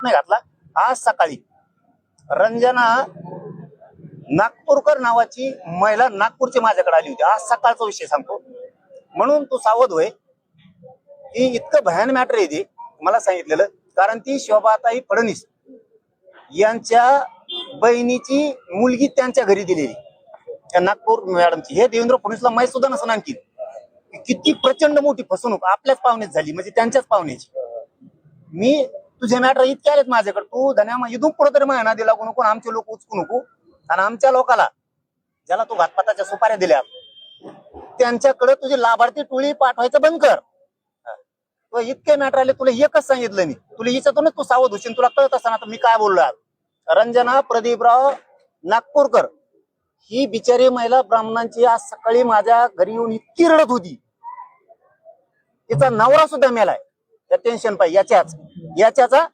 नाही घातला। आज सकाळी रंजना नागपूरकर नावाची महिला नागपूरची माझ्याकडे आली होती। आज सकाळचा विषय सांगतो, म्हणून तू सावध होय। ही इतकं भयान मॅटर आहे ती, मला सांगितलेलं, कारण ती शोभाताई फडणवीस यांच्या बहिणीची मुलगी त्यांच्या घरी दिलेली त्या नागपूर मॅडमची। हे देवेंद्र फडणवीसला माहित सुद्धा नसं आणखी किती प्रचंड मोठी फसवणूक आपल्याच पाहुण्यात झाली, म्हणजे त्यांच्याच पाहुण्याची। मी तुझे मॅटर इतके आलेत माझ्याकडे, तू धन्या इथून पुढे तरी महिना दिला नको, आमचे लोक उचकू नको। आणि आमच्या लोकाला ज्याला तू घातपाताच्या सुपाऱ्या दिल्या त्यांच्याकडे तुझी लाभार्थी टोळी पाठवायचं बंद कर। तो इतके मॅटर आले, तुला एकच सांगितलं मी, तुला हिच्यातूनच तू सावध होशील। तुला कळत असताना तर मी काय बोललो आज। रंजना प्रदीपराव नागपूरकर ही बिचारी महिला ब्राह्मणांची आज सकाळी माझ्या घरी येऊन इतकी रडत होती, तिचा नवरा सुद्धा मेलाय त्या टेन्शन पाहिजे याच्याचा।